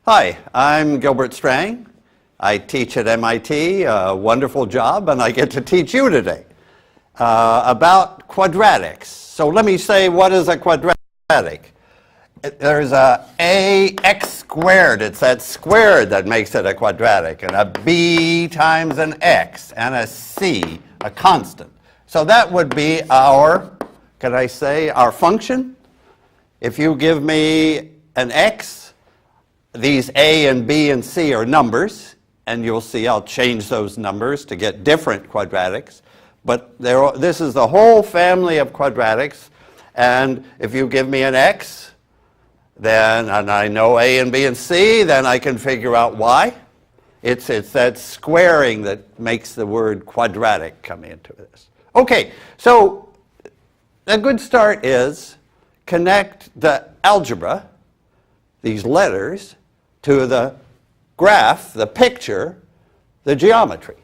Hi, I'm Gilbert Strang. I teach at MIT, a wonderful job, and I get to teach you today about quadratics. So let me say, what is a quadratic? There's a ax squared. It's that squared that makes it a quadratic, and a b times an x, and a c, a constant. So that would be our, can I say, our function. If you give me an x, these a and b and c are numbers, and you'll see I'll change those numbers to get different quadratics. But this is the whole family of quadratics, and if you give me an x, then, and I know a and b and c, then I can figure out y. It's that squaring that makes the word quadratic come into this. Okay, so a good start is connect the algebra, these letters, to the graph, the picture, the geometry.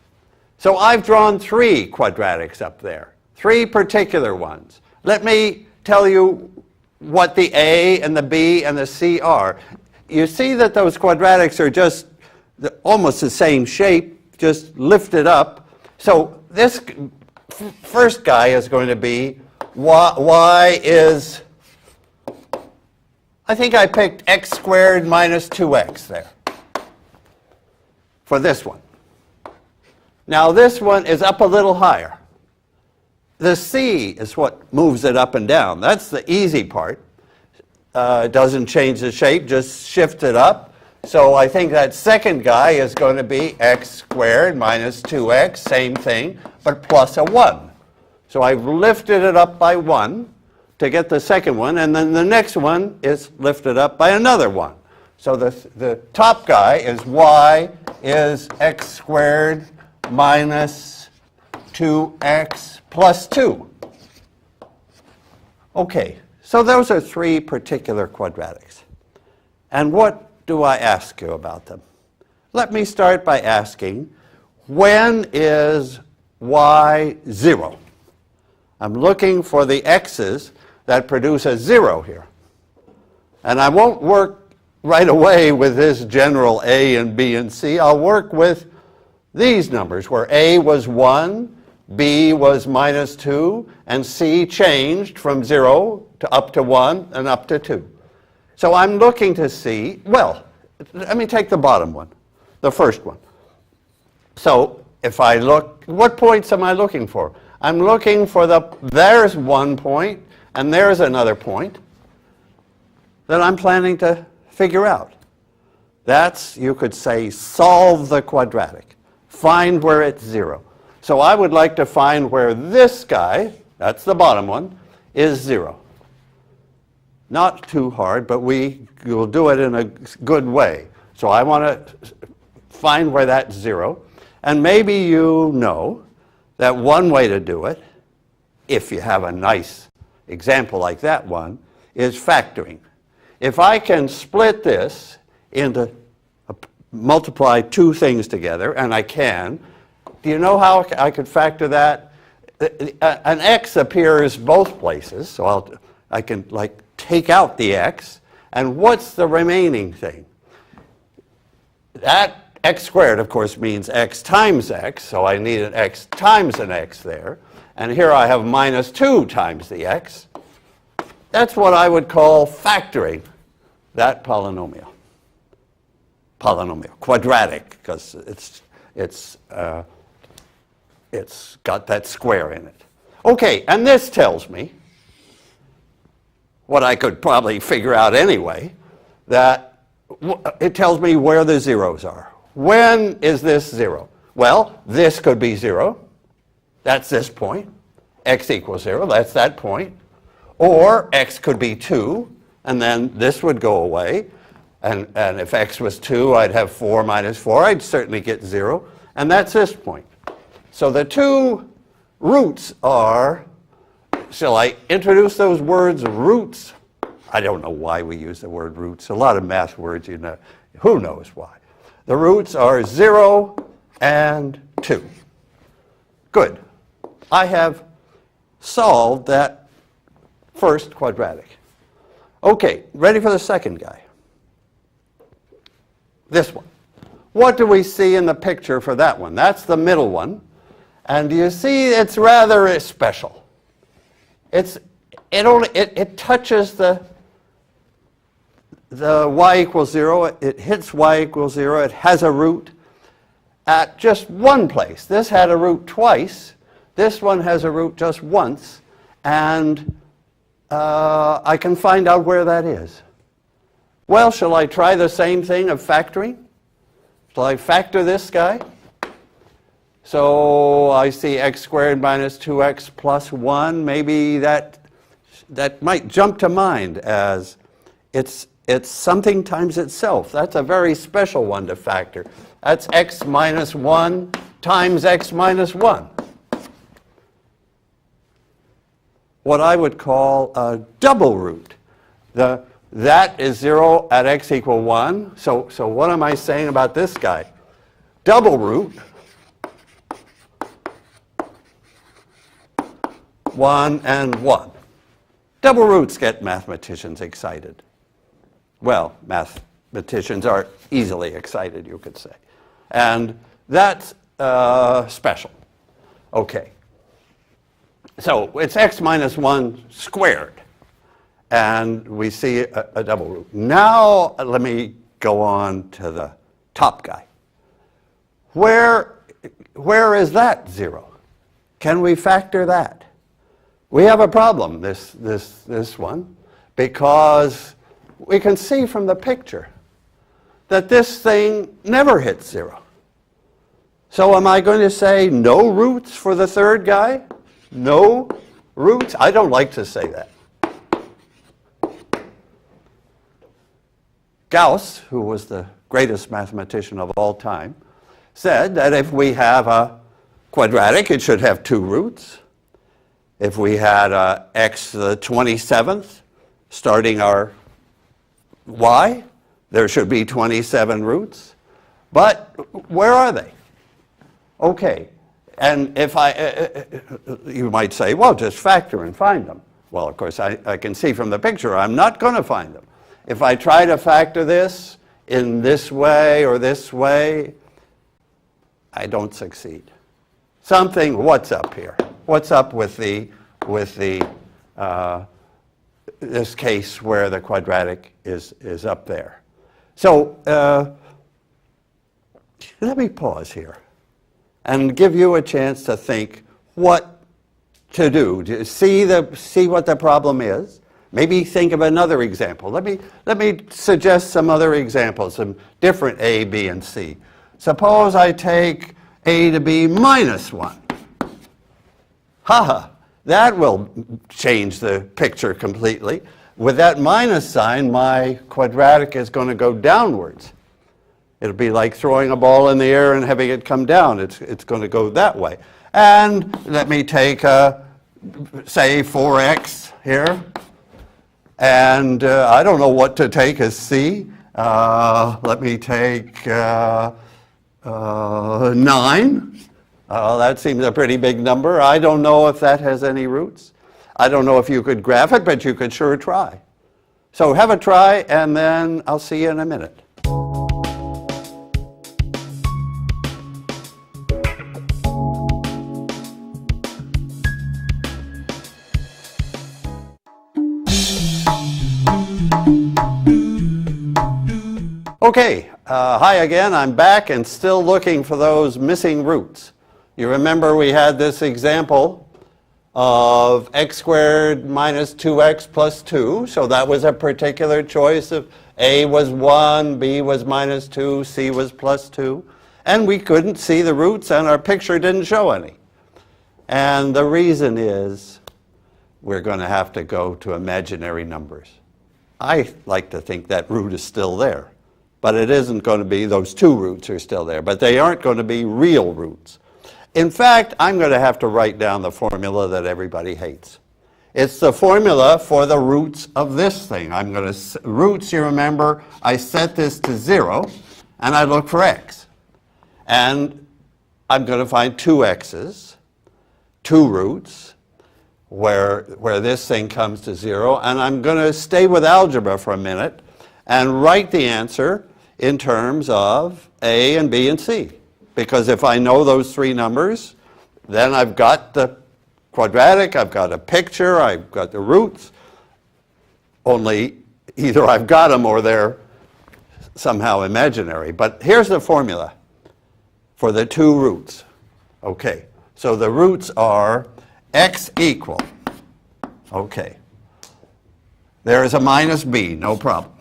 So I've drawn 3 quadratics up there, 3 particular ones. Let me tell you what the a and the b and the c are. You see that those quadratics are just almost the same shape, just lifted up. So this first guy is going to be y is, I think I picked x squared minus 2x there for this one. Now this one is up a little higher. The c is what moves it up and down. That's the easy part. It doesn't change the shape, just shift it up. So I think that second guy is going to be x squared minus 2x, same thing, but plus a 1. So I've lifted it up by 1 to get the second one, and then the next one is lifted up by another 1. So the top guy is y is x squared minus 2x plus 2. Okay, so those are 3 particular quadratics. And what do I ask you about them? Let me start by asking, when is y 0? I'm looking for the x's that produce a 0 here. And I won't work right away with this general a and b and c. I'll work with these numbers, where a was 1, b was minus 2, and c changed from 0 to up to 1 and up to 2. So I'm looking to see, well, let me take the bottom one, the first one. So if I look, what points am I looking for? I'm looking for there's one point, and there's another point that I'm planning to figure out. That's, you could say, solve the quadratic. Find where it's 0. So I would like to find where this guy, that's the bottom one, is 0. Not too hard, but we will do it in a good way. So I want to find where that's 0. And maybe you know that one way to do it, if you have a nice example like that one, is factoring. If I can split this into, multiply 2 things together, and I can, do you know how I could factor that? An x appears both places, so I can like take out the x, and what's the remaining thing? That x squared, of course, means x times x, so I need an x times an x there. And here I have minus 2 times the x. That's what I would call factoring that polynomial. Quadratic, because it's got that square in it. Okay, and this tells me what I could probably figure out anyway, that it tells me where the zeros are. When is this 0? Well, this could be 0. That's this point. X equals 0. That's that point. Or x could be 2, and then this would go away. And if x was 2, I'd have 4 minus 4. I'd certainly get 0. And that's this point. So the 2 roots are, shall I introduce those words, roots? I don't know why we use the word roots. A lot of math words, you know. Who knows why? The roots are 0 and 2. Good. I have solved that first quadratic. Okay, ready for the second guy. this one. What do we see in the picture for that one? That's the middle one. And you see it's rather special. It touches the y equals 0. It hits y equals 0. It has a root at just one place. This had a root twice. This one has a root just once. And I can find out where that is. Well, shall I try the same thing of factoring? Shall I factor this guy? So I see x squared minus 2x plus 1. Maybe that might jump to mind as it's something times itself. That's a very special one to factor. That's x minus 1 times x minus 1. What I would call a double root. That is 0 at x equal 1. So what am I saying about this guy? Double root 1 and 1. Double roots get mathematicians excited. Well, mathematicians are easily excited, you could say. And that's special. Okay. So it's x minus 1 squared. And we see a double root. Now let me go on to the top guy. Where is that 0? Can we factor that? We have a problem, this one, because we can see from the picture that this thing never hits 0. So am I going to say no roots for the third guy? No roots? I don't like to say that. Gauss, who was the greatest mathematician of all time, said that if we have a quadratic, it should have 2 roots. If we had x to the 27th, starting our y, there should be 27 roots. But where are they? Okay, and if you might say, well, just factor and find them. Well, of course, I can see from the picture I'm not going to find them. If I try to factor this in this way or this way, I don't succeed. What's up here? What's up with this case where the quadratic is up there? So let me pause here and give you a chance to think what to do. To see what the problem is. Maybe think of another example. Let me suggest some other examples, some different A, B, and C. Suppose I take A to be minus 1. That will change the picture completely. With that minus sign, my quadratic is going to go downwards. It'll be like throwing a ball in the air and having it come down. It's going to go that way. And let me take, say, 4x here. And I don't know what to take as C. Let me take 9. That seems a pretty big number. I don't know if that has any roots. I don't know if you could graph it, but you could sure try. So have a try, and then I'll see you in a minute. Okay, hi again. I'm back and still looking for those missing roots. You remember we had this example of x squared minus 2x plus 2. So that was a particular choice of A was 1, B was minus 2, C was plus 2. And we couldn't see the roots and our picture didn't show any. And the reason is we're going to have to go to imaginary numbers. I like to think that root is still there. But it isn't going to be, those 2 roots are still there. But they aren't going to be real roots. In fact, I'm going to have to write down the formula that everybody hates. It's the formula for the roots of this thing. I'm going to, roots, you remember, I set this to 0, and I look for x. And I'm going to find 2 x's, 2 roots, where this thing comes to 0. And I'm going to stay with algebra for a minute and write the answer in terms of A and B and C. Because if I know those three numbers, then I've got the quadratic, I've got a picture, I've got the roots. Only either I've got them or they're somehow imaginary. But here's the formula for the two roots. Okay, so the roots are x equal. Okay. There's a minus b, no problem.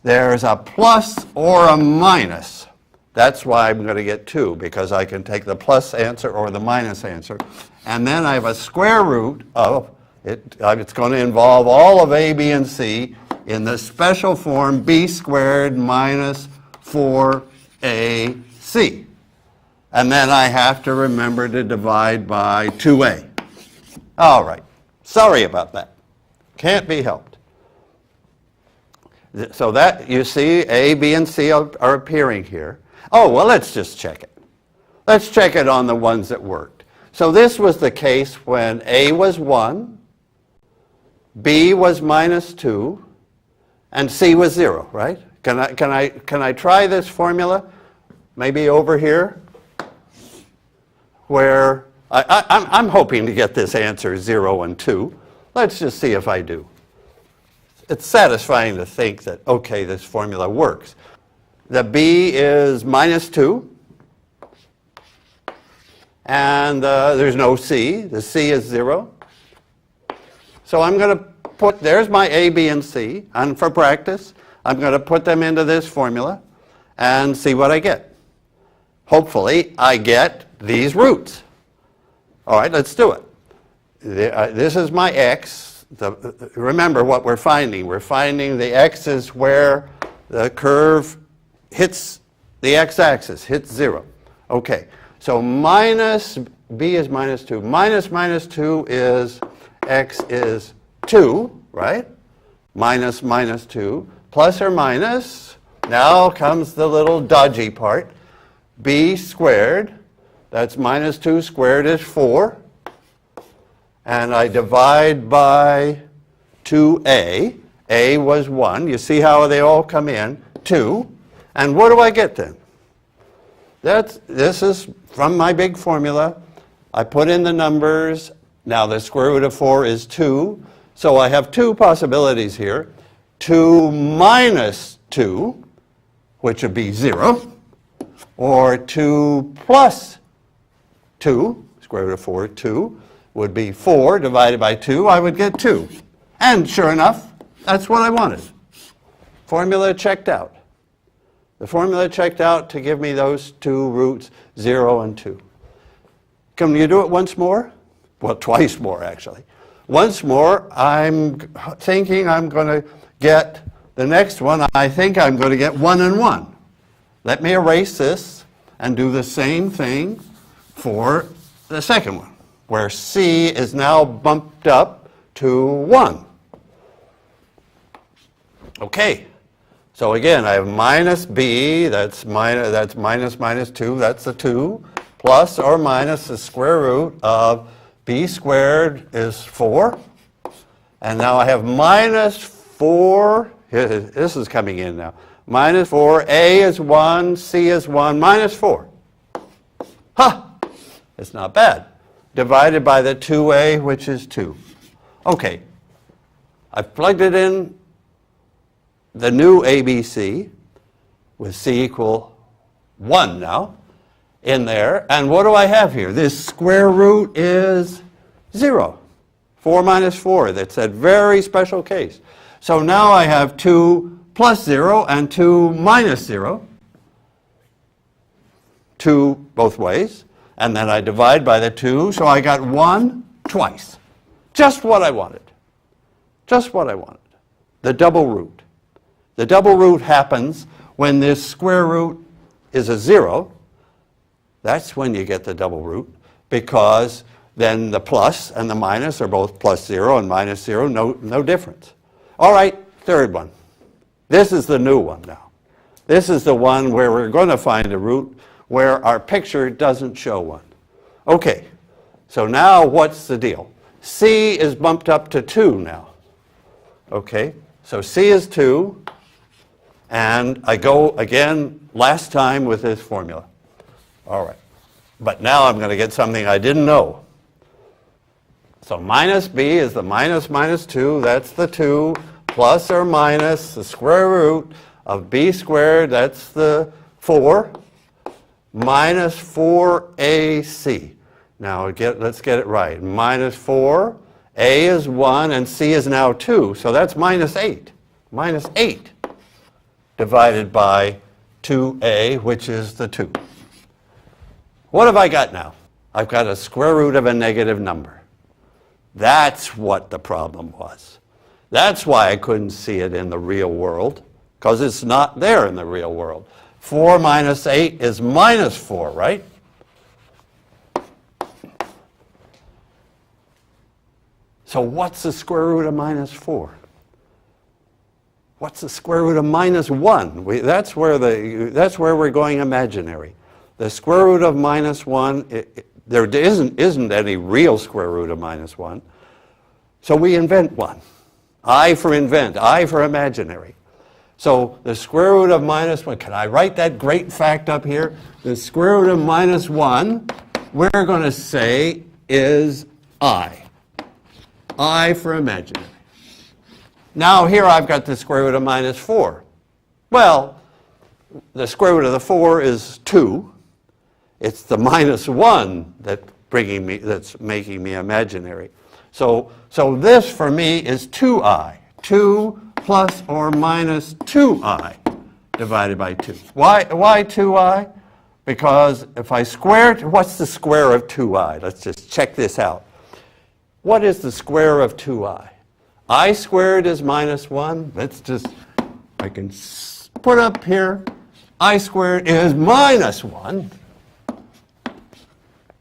There's a plus or a minus. That's why I'm going to get 2, because I can take the plus answer or the minus answer. And then I have a square root of, it's going to involve all of a, b, and c in the special form b squared minus 4ac. And then I have to remember to divide by 2a. All right. Sorry about that. Can't be helped. So that, you see, A, B, and C are appearing here. Oh, well, let's just check it. Let's check it on the ones that worked. So this was the case when A was 1, B was minus 2, and C was 0, right? Can I try this formula? Maybe over here, where I'm hoping to get this answer 0 and 2. Let's just see if I do. It's satisfying to think that, okay, this formula works. The B is minus 2, and there's no C. The C is 0. So I'm going to put, there's my A, B, and C, and for practice, I'm going to put them into this formula and see what I get. Hopefully, I get these roots. All right, let's do it. This is my x. Remember what we're finding. We're finding the x is where the curve hits the x-axis, hits 0. Okay, so minus, b is minus 2. Minus 2 is, x is 2, right? Minus 2. Plus or minus, now comes the little dodgy part. B squared, that's minus 2 squared is 4. And I divide by 2a. A was 1. You see how they all come in? 2. And what do I get then? This is from my big formula. I put in the numbers. Now the square root of 4 is 2. So I have two possibilities here. 2 minus 2, which would be 0. Or 2 plus 2, square root of 4, 2, would be 4 divided by 2. I would get 2. And sure enough, that's what I wanted. Formula checked out. The formula checked out to give me those two roots, 0 and 2. Can you do it once more? Well, twice more, actually. Once more, I'm thinking I'm going to get the next one. I think I'm going to get 1 and 1. Let me erase this and do the same thing for the second one, where C is now bumped up to 1. Okay, so again, I have minus B, that's minus 2, that's the 2, plus or minus the square root of B squared is 4. And now I have minus 4, this is coming in now. Minus 4, A is 1, C is 1, minus 4. Ha! It's not bad. Divided by the 2A, which is 2. Okay. I've plugged it in the new ABC with C equal 1 now in there. And what do I have here? This square root is 0. 4 minus 4. That's a very special case. So now I have 2 plus 0 and 2 minus 0. 2 both ways. And then I divide by the 2, so I got 1 twice. Just what I wanted. Just what I wanted. The double root. The double root happens when this square root is a 0. That's when you get the double root, because then the plus and the minus are both plus 0 and minus 0, no difference. All right, third one. This is the new one now. This is the one where we're going to find a root where our picture doesn't show one. Okay, so now what's the deal? C is bumped up to 2 now. Okay, so C is 2, And I go again last time with this formula. All right. But now I'm going to get something I didn't know. So minus b is the minus minus 2, that's the 2, plus or minus the square root of b squared, that's the 4, minus 4ac. Now let's get it right. Minus 4, a is 1, and c is now 2, so that's minus 8. Minus 8 divided by 2a, which is the 2. What have I got now? I've got a square root of a negative number. That's what the problem was. That's why I couldn't see it in the real world, because it's not there in the real world. 4 minus 8 is minus 4, right? So what's the square root of minus 4? What's the square root of minus 1? That's where we're going imaginary. The square root of minus 1, there isn't any real square root of minus 1. So we invent one. I for invent, I for imaginary. So the square root of minus 1, can I write that great fact up here? The square root of minus 1, we're going to say is I. I for imaginary. Now here I've got the square root of minus 4. Well, the square root of the 4 is 2. It's the minus 1 that's making me imaginary. So this for me is 2i. 2 plus or minus 2i divided by 2. Why 2i? Because if I square, what's the square of 2i? Let's just check this out. What is the square of 2i? I squared is minus 1. I can put up here, I squared is minus 1.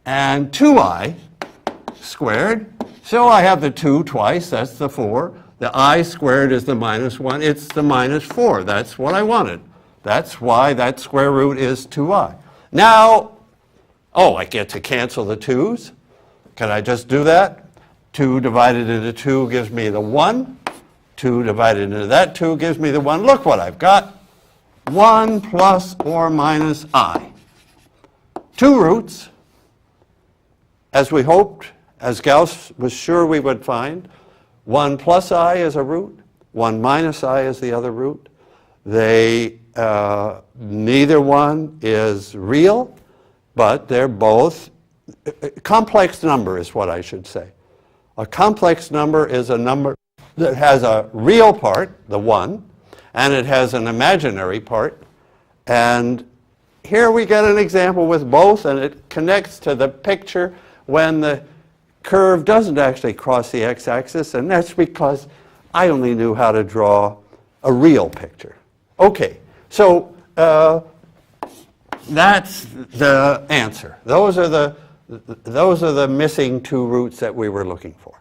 And 2i squared, so I have the 2 twice, that's the 4. The I squared is the minus 1, it's the minus 4. That's what I wanted. That's why that square root is 2i. Now, I get to cancel the 2's. Can I just do that? 2 divided into 2 gives me the 1. 2 divided into that 2 gives me the 1. Look what I've got. 1 plus or minus I. 2 roots. As we hoped, as Gauss was sure we would find, 1 plus I is a root, 1 minus I is the other root. Neither one is real, but they're both, complex number is what I should say. A complex number is a number that has a real part, the 1, and it has an imaginary part. And here we get an example with both, and it connects to the picture when the curve doesn't actually cross the x-axis, and that's because I only knew how to draw a real picture. Okay, so that's the answer. Those are the missing 2 roots that we were looking for.